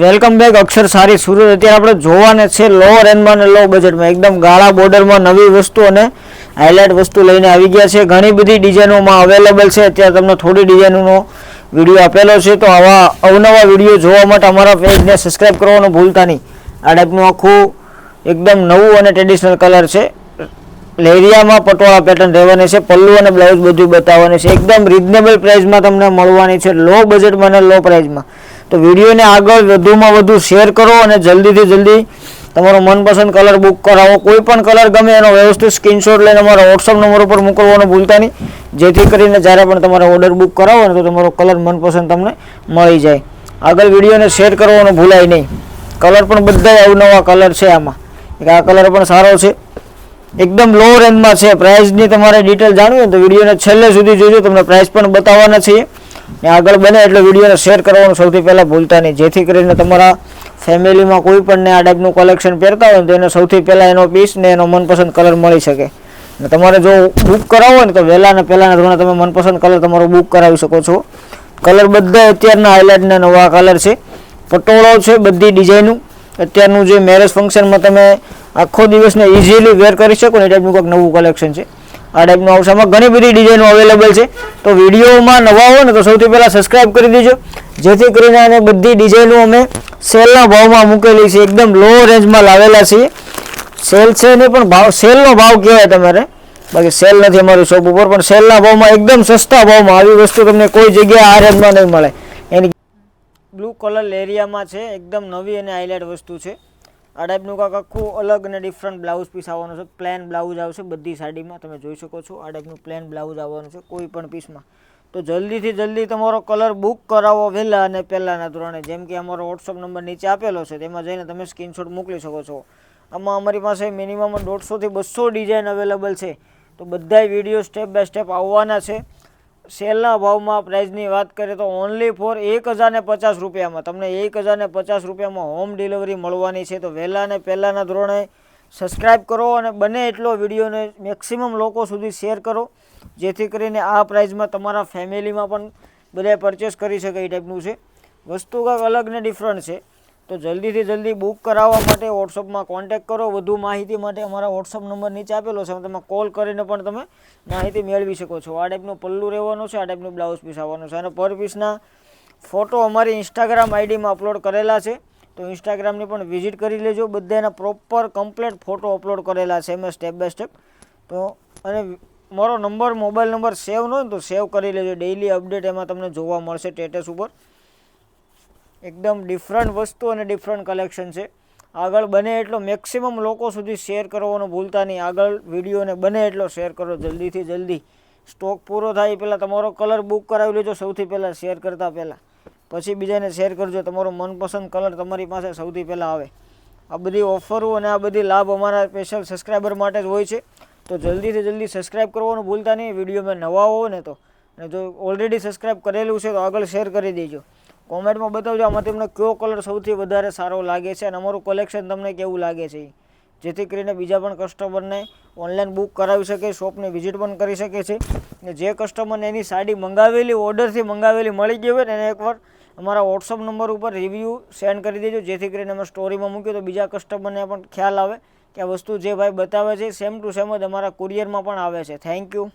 Welcome back અક્ષર સારી સુરત. અત્યારે આપણે જોવાને છે લો રેન્જમાં અને લો બજેટમાં એકદમ ગાળા બોર્ડરમાં નવી વસ્તુ અને હાઇલાઇટ વસ્તુ લઈને આવી ગયા છે. ઘણી બધી ડિઝાઇનોમાં અવેલેબલ છે. અત્યારે તમને થોડી ડિઝાઇનોનો વિડીયો આપેલો છે, તો આવા અવનવા વિડીયો જોવા માટે અમારા પેજને સબસ્ક્રાઈબ કરવાનું ભૂલતા નહીં. આ ટાઈપનું આખું એકદમ નવું અને ટ્રેડિશનલ કલર છે. લેરિયામાં પટોળા પેટર્ન રહેવાની છે. પલ્લુ અને બ્લાઉઝ બધું બતાવવાની છે. એકદમ રિઝનેબલ પ્રાઇસમાં તમને મળવાની છે, લો બજેટમાં અને લો પ્રાઇસમાં. તો વિડીયોને આગળ વધુમાં વધુ શેર કરો અને જલ્દીથી જલ્દી તમારો મનપસંદ કલર બુક કરાવો. કોઈ પણ કલર ગમે એનો વ્યવસ્થિત સ્ક્રીનશોટ લઈને અમારા વોટ્સઅપ નંબર ઉપર મોકલવાનું ભૂલતા નહીં, જેથી કરીને જ્યારે પણ તમારો ઓર્ડર બુક કરાવો ને તો તમારો કલર મનપસંદ તમને મળી જાય. આગળ વિડીયોને શેર કરવાનું ભૂલાય નહીં. કલર પણ બધા અવનવા કલર છે. આમાં આ કલર પણ સારો છે, એકદમ લો રેન્જમાં છે. પ્રાઇસની તમારે ડિટેલ જાણવી હોય તો વિડીયોને છેલ્લે સુધી જોજો, તમને પ્રાઇસ પણ બતાવવાના છીએ. ને આગળ બને એટલે વિડીયોને શેર કરવાનું સૌથી પહેલાં ભૂલતા નહીં, જેથી કરીને તમારા ફેમિલીમાં કોઈ પણ આ ટાઈપનું કલેક્શન પહેરતા હોય તો એને સૌથી પહેલાં એનો પીસ ને એનો મનપસંદ કલર મળી શકે. ને તમારે જો બુક કરાવો હોય ને તો વહેલાને પહેલાંના ધોરણે તમે મનપસંદ કલર તમારો બુક કરાવી શકો છો. કલર બધા અત્યારના હાઇલાઇટના નવા કલર છે. પટોળો છે બધી ડિઝાઇનનું. અત્યારનું જે મેરેજ ફંક્શનમાં તમે આખો દિવસને ઇઝીલી વેર કરી શકો ને એ ટાઈપનું કંઈક નવું કલેક્શન છે. આ ટાઈપનું આવશે. આમાં ઘણી બધી ડિઝાઇનો અવેલેબલ છે. તો વિડીયોમાં નવા હોય ને તો સૌથી પહેલાં સબસ્ક્રાઈબ કરી દેજો, જેથી કરીને અને બધી ડિઝાઇનો અમે સેલના ભાવમાં મૂકેલી છે. એકદમ લો રેન્જમાં લાવેલા છીએ. સેલ છે ને પણ ભાવ સેલનો ભાવ કહેવાય તમારે, બાકી સેલ નથી અમારી શોપ ઉપર, પણ સેલના ભાવમાં એકદમ સસ્તા ભાવમાં આવી વસ્તુ તમને કોઈ જગ્યાએ આ રેન્જમાં નહીં મળે. એની બ્લુ કલર લેરિયામાં છે, એકદમ નવી અને હાઇલાઇટ વસ્તુ છે. આ ટાઈપનું કાંક આખું અલગ અને ડિફરન્ટ બ્લાઉઝ પીસ આવવાનું છે. પ્લેન બ્લાઉઝ આવશે બધી સાડીમાં, તમે જોઈ શકો છો. આ ટાઈપનું પ્લેન બ્લાઉઝ આવવાનું છે કોઈ પણ પીસમાં. તો જલ્દીથી જલ્દી તમારો કલર બુક કરાવો વહેલા અને પહેલાંના ધોરણે. જેમ કે અમારો વોટ્સઅપ નંબર નીચે આપેલો છે, તેમાં જઈને તમે સ્ક્રીનશોટ મોકલી શકો છો. આમાં અમારી પાસે મિનિમમ 150થી 200 ડિઝાઇન અવેલેબલ છે. તો બધાય વિડીયો સ્ટેપ બાય સ્ટેપ આવવાના છે. સેલના ભાવમાં પ્રાઇસની વાત કરીએ તો ઓનલી ફોર 1050 રૂપિયામાં તમને 1050 રૂપિયામાં હોમ ડિલિવરી મળવાની છે. તો વહેલા અને પહેલાંના ધોરણે સબસ્ક્રાઈબ કરો અને બને એટલો વિડીયોને મેક્સિમમ લોકો સુધી શેર કરો, જેથી કરીને આ પ્રાઇસમાં તમારા ફેમિલીમાં પણ બધાય પરચેસ કરી શકે એ ટાઈપનું છે. વસ્તુ કાંઈક અલગ ને ડિફરન્ટ છે. તો જલ્દીથી જલ્દી બુક કરાવવા માટે વોટ્સઅપમાં કોન્ટેક્ટ કરો. વધુ માહિતી માટે અમારા વોટ્સઅપ નંબર નીચે આપેલો છે, તમે કોલ કરીને પણ તમે માહિતી મેળવી શકો છો. આ ટાઈપનું પલ્લું રહેવાનું છે, આ ટાઈપનું બ્લાઉઝ પીસ આવવાનું છે. અને પર પીસના ફોટો અમારી ઇન્સ્ટાગ્રામ આઈડીમાં અપલોડ કરેલા છે, તો ઇન્સ્ટાગ્રામની પણ વિઝિટ કરી લેજો. બધાના પ્રોપર કમ્પ્લીટ ફોટો અપલોડ કરેલા છે મેં સ્ટેપ બાય સ્ટેપ. તો અને મારો નંબર મોબાઈલ નંબર સેવ ન હોય ને તો સેવ કરી લેજો. ડેઇલી અપડેટ એમાં તમને જોવા મળશે સ્ટેટસ ઉપર. એકદમ ડિફરન્ટ વસ્તુ અને ડિફરન્ટ કલેક્શન છે. આગળ બને એટલો મેક્સિમમ લોકો સુધી શેર કરવાનું ભૂલતા નહીં. આગળ વિડીયોને બને એટલો શેર કરો જલ્દીથી જલ્દી. સ્ટોક પૂરો થાય પહેલાં તમારો કલર બુક કરાવી લેજો સૌથી પહેલાં શેર કરતાં પહેલાં. પછી બીજાને શેર કરજો. તમારો મનપસંદ કલર તમારી પાસે સૌથી પહેલાં આવે. આ બધી ઓફરો અને આ બધી લાભ અમારા સ્પેશિયલ સબસ્ક્રાઈબર માટે જ હોય છે. તો જલ્દીથી જલ્દી સબસ્ક્રાઈબ કરવાનું ભૂલતા નહીં. વિડીયોમાં નવા હો ને તો, અને જો ઓલરેડી સબસ્ક્રાઈબ કરેલું છે તો આગળ શેર કરી દેજો. કોમેન્ટમાં બતાવજો આમાં તમને કયો કલર સૌથી વધારે સારો લાગે છે અને અમારું કલેક્શન તમને કેવું લાગે છે, જેથી કરીને બીજા પણ કસ્ટમરને ઓનલાઈન બુક કરાવી શકે, શોપને વિઝિટ પણ કરી શકે છે. ને જે કસ્ટમરને એની સાડી મંગાવેલી ઓર્ડરથી મંગાવેલી મળી ગઈ હોય ને એને એકવાર અમારા વોટ્સઅપ નંબર ઉપર રિવ્યૂ સેન્ડ કરી દેજો, જેથી કરીને અમે સ્ટોરીમાં મૂક્યું તો બીજા કસ્ટમરને પણ ખ્યાલ આવે કે આ વસ્તુ જે ભાઈ બતાવે છે સેમ ટુ સેમ જ અમારા કુરિયરમાં પણ આવે છે. Thank you.